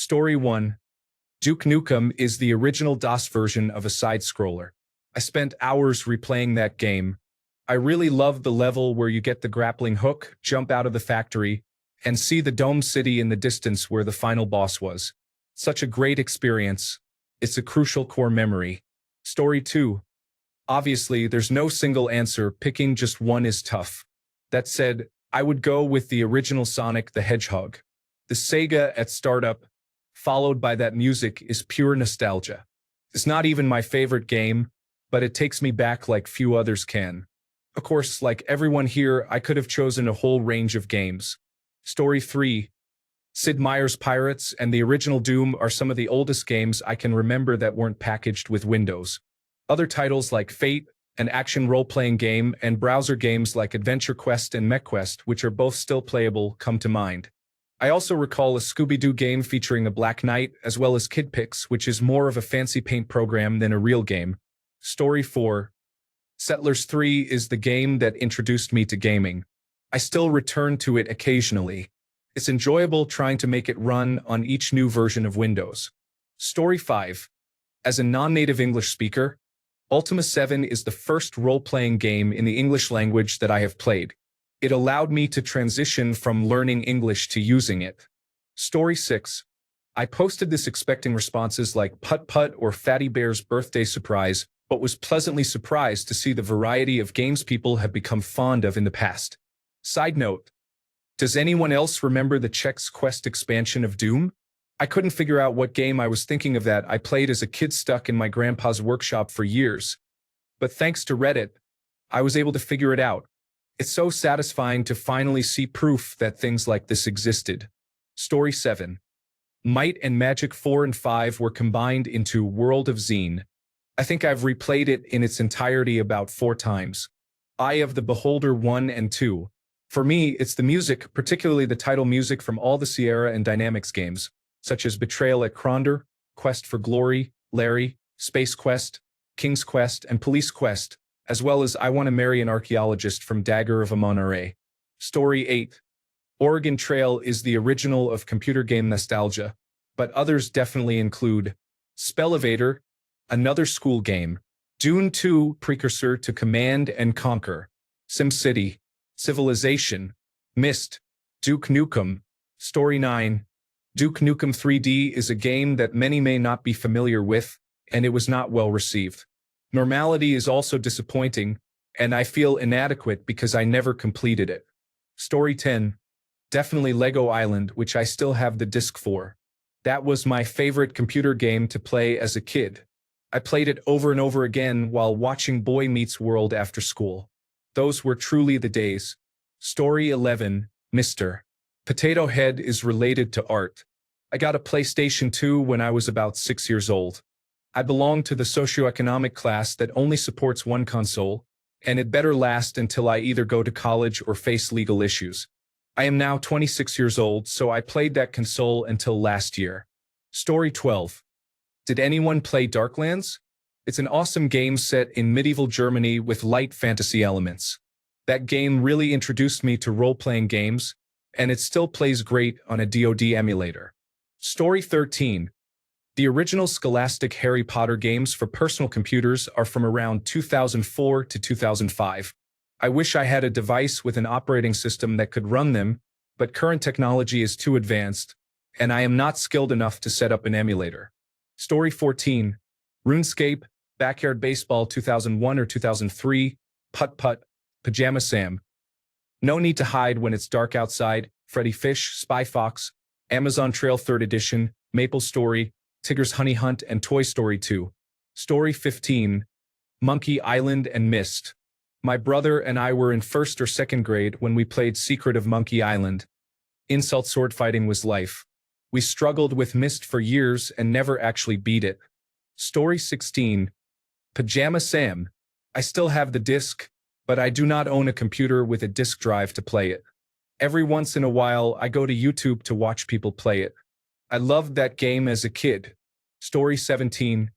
Story 1. Duke Nukem is the original DOS version of a side-scroller. I spent hours replaying that game. I really love the level where you get the grappling hook, jump out of the factory, and see the domed city in the distance where the final boss was. Such a great experience. It's a crucial core memory. Story 2. Obviously, there's no single answer, picking just one is tough. That said, I would go with the original Sonic the Hedgehog. The Sega at startup, followed by that music, is pure nostalgia. It's not even my favorite game, but it takes me back like few others can. Of course, like everyone here, I could have chosen a whole range of games. Story 3. Sid Meier's Pirates and the original Doom are some of the oldest games I can remember that weren't packaged with Windows. Other titles like Fate, an action role-playing game, and browser games like Adventure Quest and MechQuest, which are both still playable, come to mind. I also recall a Scooby-Doo game featuring the Black Knight, as well as Kid Pix, which is more of a fancy paint program than a real game. Story 4. Settlers 3 is the game that introduced me to gaming. I still return to it occasionally. It's enjoyable trying to make it run on each new version of Windows. Story 5. As a non-native English speaker, Ultima 7 is the first role-playing game in the English language that I have played. It allowed me to transition from learning English to using it. Story 6. I posted this expecting responses like Putt Putt or Fatty Bear's birthday surprise, but was pleasantly surprised to see the variety of games people have become fond of in the past. Side note, does anyone else remember the Chex Quest expansion of Doom? I couldn't figure out what game I was thinking of that I played as a kid stuck in my grandpa's workshop for years. But thanks to Reddit, I was able to figure it out. It's so satisfying to finally see proof that things like this existed. Story 7. Might and Magic 4 and 5 were combined into World of Zine. I think I've replayed it in its entirety about 4 times. Eye of the Beholder 1 and 2. For me, it's the music, particularly the title music from all the Sierra and Dynamics games, such as Betrayal at Krondor, Quest for Glory, Larry, Space Quest, King's Quest, and Police Quest, as well as I Want to Marry an Archaeologist from Dagger of Amon-Ra. Story 8. Oregon Trail is the original of computer game nostalgia, but others definitely include Spellevator, another school game, Dune 2, precursor to Command and Conquer, SimCity, Civilization, Myst, Duke Nukem. Story 9. Duke Nukem 3D is a game that many may not be familiar with, and it was not well received. Normality is also disappointing, and I feel inadequate because I never completed it. Story 10. Definitely Lego Island, which I still have the disc for. That was my favorite computer game to play as a kid. I played it over and over again while watching Boy Meets World after school. Those were truly the days. Story 11. Mr. Potato Head is related to art. I got a PlayStation 2 when I was about 6 years old. I belong to the socioeconomic class that only supports one console, and it better last until I either go to college or face legal issues. I am now 26 years old, so I played that console until last year. Story 12. Did anyone play Darklands? It's an awesome game set in medieval Germany with light fantasy elements. That game really introduced me to role-playing games, and it still plays great on a DoD emulator. Story 13. The original Scholastic Harry Potter games for personal computers are from around 2004 to 2005. I wish I had a device with an operating system that could run them, but current technology is too advanced, and I am not skilled enough to set up an emulator. Story 14. RuneScape, Backyard Baseball 2001 or 2003, Putt Putt, Pajama Sam. No Need to Hide When It's Dark Outside, Freddy Fish, Spy Fox, Amazon Trail 3rd Edition, Maple Story, Tigger's Honey Hunt, and Toy Story 2. Story 15. Monkey Island and Myst. My brother and I were in 1st or 2nd grade when we played Secret of Monkey Island. Insult sword fighting was life. We struggled with Myst for years and never actually beat it. Story 16. Pajama Sam. I still have the disc, but I do not own a computer with a disk drive to play it. Every once in a while, I go to YouTube to watch people play it. I loved that game as a kid. Story 17.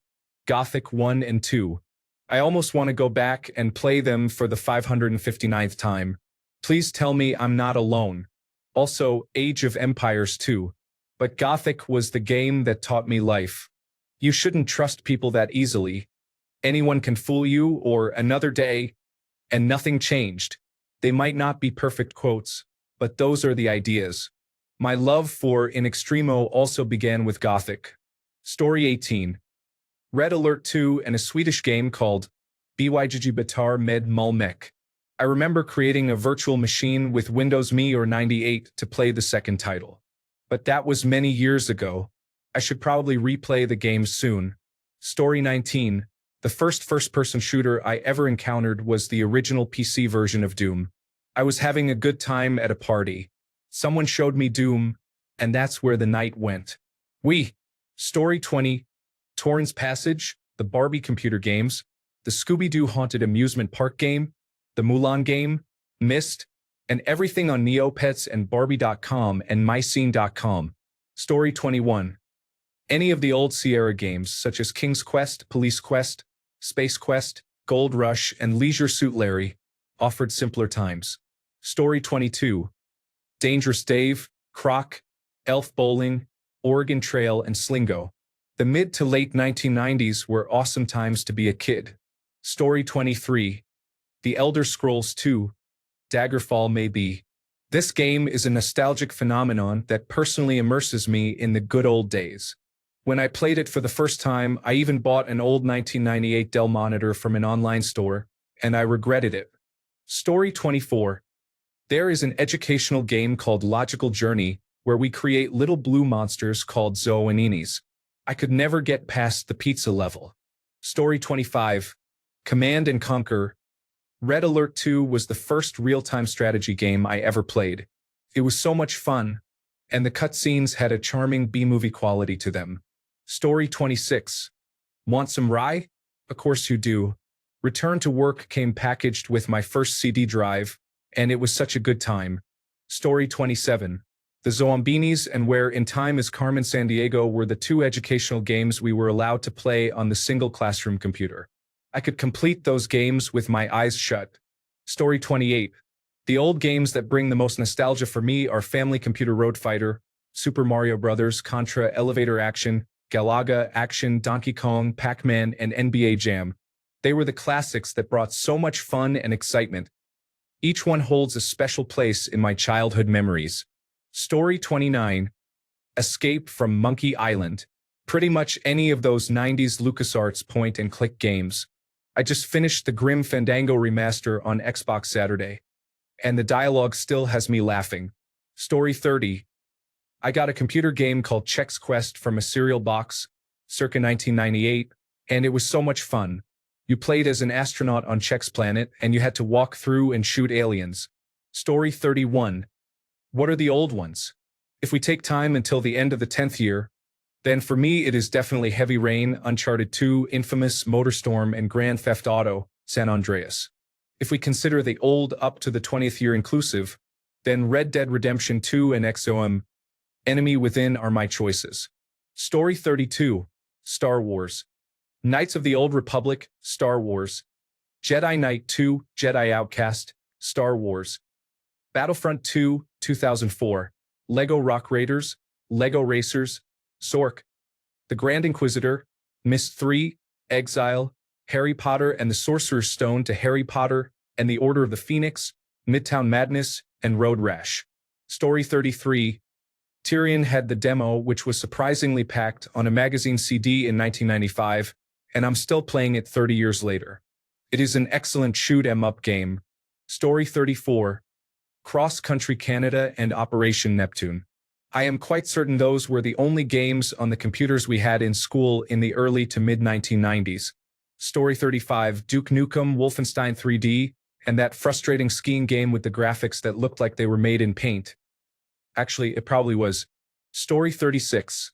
Gothic 1 and 2. I almost want to go back and play them for the 559th time. Please tell me I'm not alone. Also, Age of Empires 2. But Gothic was the game that taught me life. You shouldn't trust people that easily. Anyone can fool you, or another day, and nothing changed. They might not be perfect quotes, but those are the ideas. My love for In Extremo also began with Gothic. Story 18. Red Alert 2 and a Swedish game called BYGG Batar med Malmek. I remember creating a virtual machine with Windows Me or 98 to play the second title. But that was many years ago. I should probably replay the game soon. Story 19. The first-person shooter I ever encountered was the original PC version of Doom. I was having a good time at a party. Someone showed me Doom, and that's where the night went. Story 20. Torrens Passage, the Barbie computer games, the Scooby-Doo Haunted Amusement Park game, the Mulan game, Myst, and everything on Neopets and Barbie.com and MyScene.com. Story 21. Any of the old Sierra games, such as King's Quest, Police Quest, Space Quest, Gold Rush, and Leisure Suit Larry, offered simpler times. Story 22. Dangerous Dave, Croc, Elf Bowling, Oregon Trail, and Slingo. The mid to late 1990s were awesome times to be a kid. Story 23. The Elder Scrolls 2, Daggerfall may be. This game is a nostalgic phenomenon that personally immerses me in the good old days. When I played it for the first time, I even bought an old 1998 Dell monitor from an online store, and I regretted it. Story 24. There is an educational game called Logical Journey where we create little blue monsters called Zoaninis. I could never get past the pizza level. Story 25. Command and Conquer. Red Alert 2 was the first real-time strategy game I ever played. It was so much fun, and the cutscenes had a charming B-movie quality to them. Story 26. Want some rye? Of course you do. Return to Work came packaged with my first CD drive, and it was such a good time. Story 27. The Zoambinis and Where in Time is Carmen Sandiego were the two educational games we were allowed to play on the single classroom computer. I could complete those games with my eyes shut. Story 28. The old games that bring the most nostalgia for me are Family Computer Road Fighter, Super Mario Bros., Contra, Elevator Action, Galaga, Action, Donkey Kong, Pac-Man, and NBA Jam. They were the classics that brought so much fun and excitement. Each one holds a special place in my childhood memories. Story 29. Escape from Monkey Island. Pretty much any of those 90s LucasArts point-and-click games. I just finished the Grim Fandango remaster on Xbox Saturday, and the dialogue still has me laughing. Story 30. I got a computer game called Chex Quest from a cereal box, circa 1998, and it was so much fun. You played as an astronaut on Chex Planet, and you had to walk through and shoot aliens. Story 31. What are the old ones? If we take time until the end of the 10th year, then for me it is definitely Heavy Rain, Uncharted 2, Infamous, MotorStorm, and Grand Theft Auto, San Andreas. If we consider the old up to the 20th year inclusive, then Red Dead Redemption 2 and XOM, Enemy Within are my choices. Story 32. Star Wars. Knights of the Old Republic, Star Wars. Jedi Knight 2, Jedi Outcast, Star Wars. Battlefront 2, 2004. Lego Rock Raiders, Lego Racers, Zork. The Grand Inquisitor, Myst 3, Exile, Harry Potter and the Sorcerer's Stone to Harry Potter and the Order of the Phoenix, Midtown Madness, and Road Rash. Story 33. Tyrion had the demo, which was surprisingly packed on a magazine CD in 1995, and I'm still playing it 30 years later. It is an excellent shoot-'em-up game. Story 34. Cross Country Canada and Operation Neptune. I am quite certain those were the only games on the computers we had in school in the early to mid-1990s. Story 35. Duke Nukem, Wolfenstein 3D, and that frustrating skiing game with the graphics that looked like they were made in paint. Actually, it probably was. Story 36.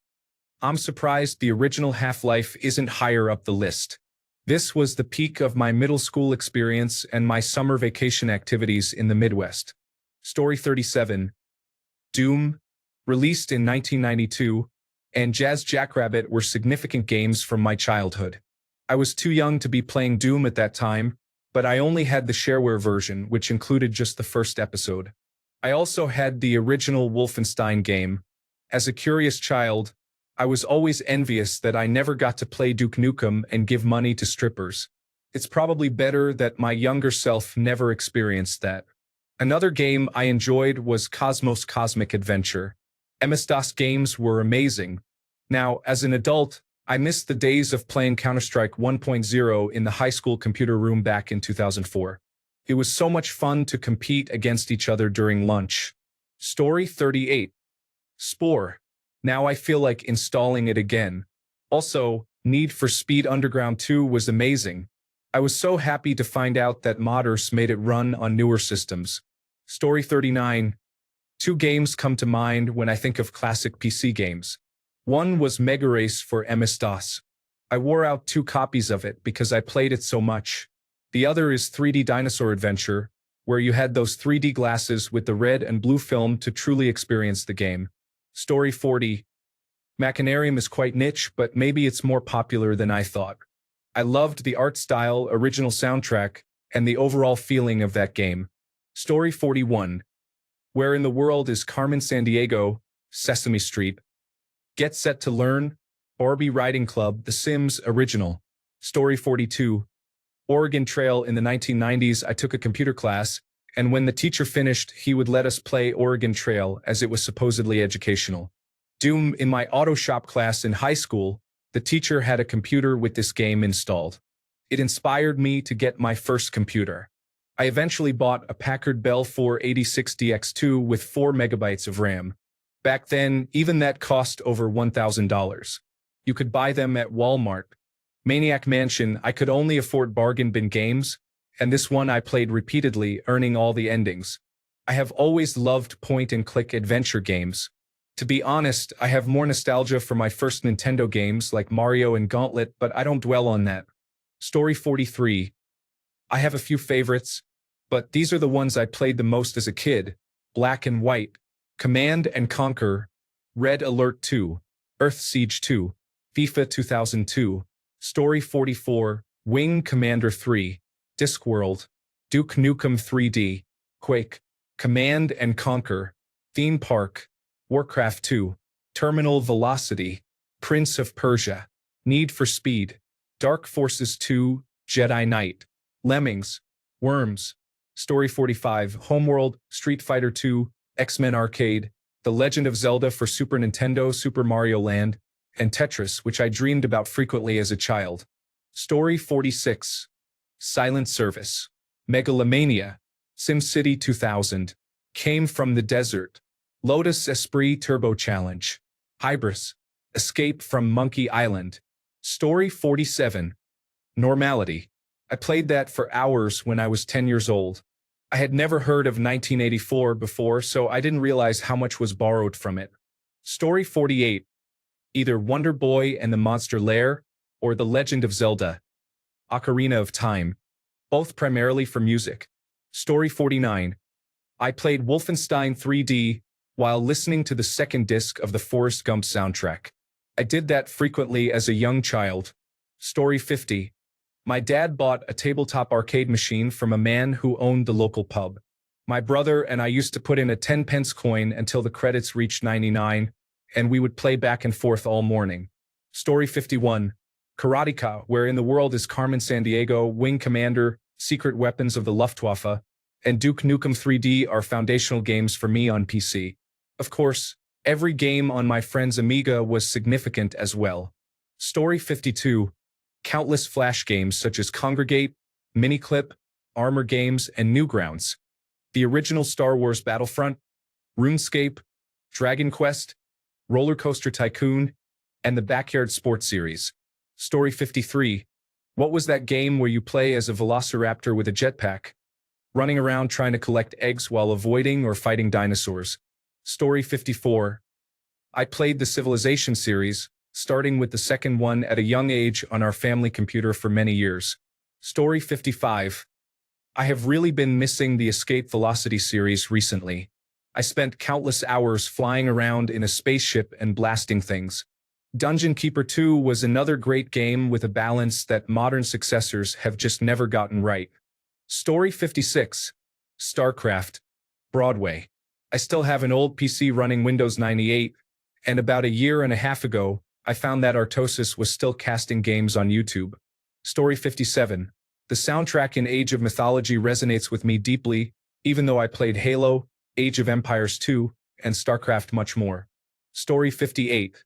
I'm surprised the original Half-Life isn't higher up the list. This was the peak of my middle school experience and my summer vacation activities in the Midwest. Story 37. Doom, released in 1992, and Jazz Jackrabbit were significant games from my childhood. I was too young to be playing Doom at that time, but I only had the shareware version, which included just the first episode. I also had the original Wolfenstein game, As a curious child, I was always envious that I never got to play Duke Nukem and give money to strippers. It's probably better that my younger self never experienced that. Another game I enjoyed was Cosmos Cosmic Adventure. MS-DOS games were amazing. Now, as an adult, I miss the days of playing Counter-Strike 1.0 in the high school computer room back in 2004. It was so much fun to compete against each other during lunch. Story 38. Spore. Now I feel like installing it again. Also, Need for Speed Underground 2 was amazing. I was so happy to find out that modders made it run on newer systems. Story 39. Two games come to mind when I think of classic PC games. One was Mega Race for MS-DOS. I wore out 2 copies of it because I played it so much. The other is 3D Dinosaur Adventure, where you had those 3D glasses with the red and blue film to truly experience the game. Story 40. Machinarium is quite niche, but maybe it's more popular than I thought. I loved the art style, original soundtrack, and the overall feeling of that game. Story 41. Where in the world is Carmen Sandiego, Sesame Street? Get Set to Learn, Barbie Riding Club, The Sims Original. Story 42. Oregon Trail. In the 1990s, I took a computer class, and when the teacher finished, he would let us play Oregon Trail as it was supposedly educational. Doom. In my auto shop class in high school, the teacher had a computer with this game installed. It inspired me to get my first computer. I eventually bought a Packard Bell 486DX2 with 4 megabytes of RAM. Back then, even that cost over $1,000. You could buy them at Walmart. Maniac Mansion. I could only afford bargain bin games, and this one I played repeatedly, earning all the endings. I have always loved point-and-click adventure games. To be honest, I have more nostalgia for my first Nintendo games like Mario and Gauntlet, but I don't dwell on that. Story 43. I have a few favorites, but these are the ones I played the most as a kid. Black and White, Command and Conquer, Red Alert 2, Earth Siege 2, FIFA 2002, Story 44, Wing Commander 3, Discworld, Duke Nukem 3D, Quake, Command and Conquer, Theme Park, Warcraft 2, Terminal Velocity, Prince of Persia, Need for Speed, Dark Forces 2, Jedi Knight, Lemmings, Worms, Story 45, Homeworld, Street Fighter 2, X-Men Arcade, The Legend of Zelda for Super Nintendo, Super Mario Land, and Tetris, which I dreamed about frequently as a child. Story 46, Silent Service, Megalomania, SimCity 2000, Came from the Desert, Lotus Esprit Turbo Challenge, Hybris, Escape from Monkey Island. Story 47, Normality. I played that for hours when I was 10 years old. I had never heard of 1984 before, so I didn't realize how much was borrowed from it. Story 48, either Wonder Boy and the Monster Lair, or The Legend of Zelda, Ocarina of Time, both primarily for music. Story 49, I played Wolfenstein 3D while listening to the second disc of the Forrest Gump soundtrack. I did that frequently as a young child. Story 50, my dad bought a tabletop arcade machine from a man who owned the local pub. My brother and I used to put in a 10-pence coin until the credits reached 99, and we would play back and forth all morning. Story 51, Karateka, Where in the World is Carmen Sandiego, Wing Commander, Secret Weapons of the Luftwaffe, and Duke Nukem 3D are foundational games for me on PC. Of course, every game on my friend's Amiga was significant as well. Story 52, countless Flash games such as Congregate, Miniclip, Armor Games, and Newgrounds, the original Star Wars Battlefront, RuneScape, Dragon Quest, Roller Coaster Tycoon, and the Backyard Sports series. Story 53, what was that game where you play as a velociraptor with a jetpack, running around trying to collect eggs while avoiding or fighting dinosaurs? Story 54, I played the Civilization series, starting with the second one at a young age on our family computer for many years. Story 55, I have really been missing the Escape Velocity series recently. I spent countless hours flying around in a spaceship and blasting things. Dungeon Keeper 2 was another great game with a balance that modern successors have just never gotten right. Story 56, StarCraft, Broadway. I still have an old PC running Windows 98, And about a year and a half ago, I found that Artosis was still casting games on YouTube. Story 57. The soundtrack in Age of Mythology resonates with me deeply, even though I played Halo, Age of Empires 2, and StarCraft much more. Story 58.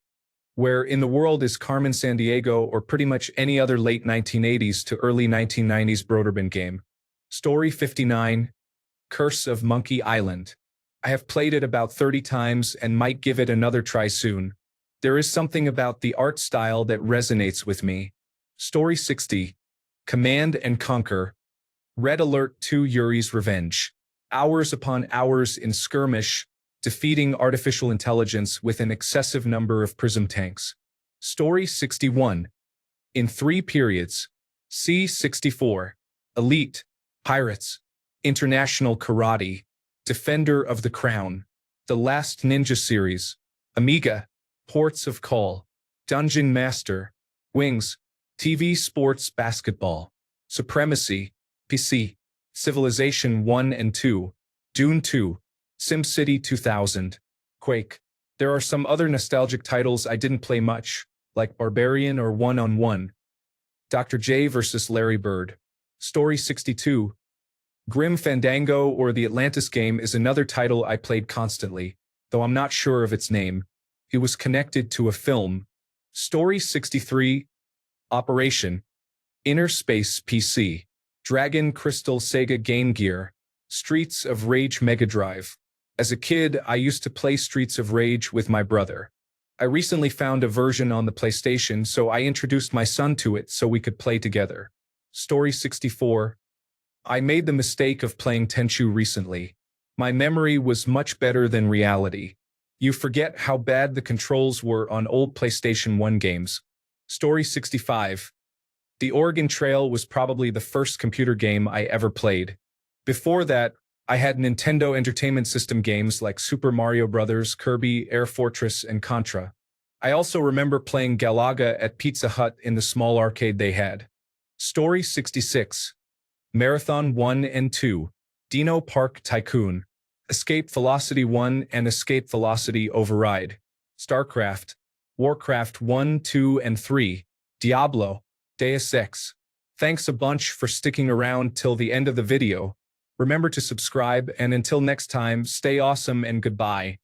Where in the world is Carmen Sandiego or pretty much any other late 1980s to early 1990s Broderbund game? Story 59. Curse of Monkey Island. I have played it about 30 times and might give it another try soon. There is something about the art style that resonates with me. Story 60. Command and Conquer. Red Alert 2 Yuri's Revenge. Hours upon hours in skirmish, defeating artificial intelligence with an excessive number of prism tanks. Story 61. In 3 periods. C64. Elite. Pirates. International Karate. Defender of the Crown. The Last Ninja Series. Amiga. Ports of Call. Dungeon Master. Wings. TV Sports Basketball. Supremacy. PC. Civilization 1 and 2. Dune 2. SimCity 2000. Quake. There are some other nostalgic titles I didn't play much, like Barbarian or One-on-One. Dr. J vs. Larry Bird. Story 62. Grim Fandango or the Atlantis game is another title I played constantly, though I'm not sure of its name. It was connected to a film. Story 63. Operation. Inner Space PC. Dragon Crystal Sega Game Gear. Streets of Rage Mega Drive. As a kid, I used to play Streets of Rage with my brother. I recently found a version on the PlayStation, so I introduced my son to it so we could play together. Story 64. I made the mistake of playing Tenchu recently. My memory was much better than reality. You forget how bad the controls were on old PlayStation 1 games. Story 65. The Oregon Trail was probably the first computer game I ever played. Before that, I had Nintendo Entertainment System games like Super Mario Bros., Kirby, Air Fortress, and Contra. I also remember playing Galaga at Pizza Hut in the small arcade they had. Story 66. Marathon 1 and 2. Dino Park Tycoon. Escape Velocity 1 and Escape Velocity Override. StarCraft. Warcraft 1, 2, and 3. Diablo. Deus Ex. Thanks a bunch for sticking around till the end of the video. Remember to subscribe, and until next time, stay awesome and goodbye.